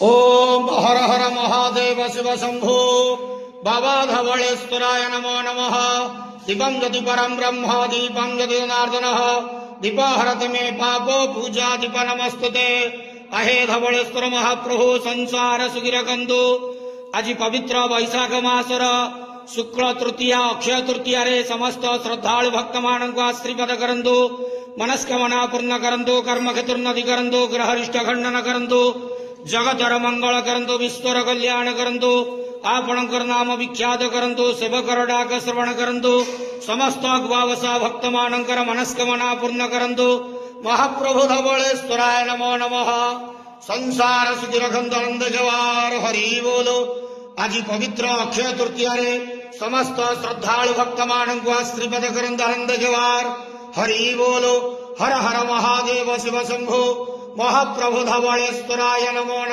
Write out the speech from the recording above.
ओम हर हर महादेव शिव शंभो बाबा धवलेश्वराय नमो नमः। दीपं यदि परम ब्रह्म दीपं यदि जनार्दनः दीपहरति मे पापो पूजा दीप नमस्तुते। अहे धवलेश्वर महाप्रभु संसार सुगिरकंदु। आज पवित्र वैशाख मासर शुक्ल तृतीया अक्षय तृतीया रे समस्त श्रद्धालु भक्त मानक आशीर्वाद करंतु, मनस्कामना पूर्ण करंतु, कर्म क्षेत्रोन्नति करंतु, ग्रहरिष्ट खंडन करंतु, जगतर मंगल करंतु, विश्वर कल्याण करंतु, आपणकर नाम विख्यात करंतु, सेवकर डाक श्रवण करंतु, समस्त गुवावसा भक्त मानकर मनस्कामना पूर्ण करंतु। महाप्रभु धवलेश्वराय नमो नमः। संसार सुखी रखंतु आनंद जवार हरि बोलो। आज पवित्र अक्षय तृतीया रे समस्त श्रद्धालु भक्त मानक आशीर्वाद करंतु आनंद जवार हरि बोलो। हर हर महादेव शिव शंभो। महाप्रभु धवलेश्वराय नमो नमः।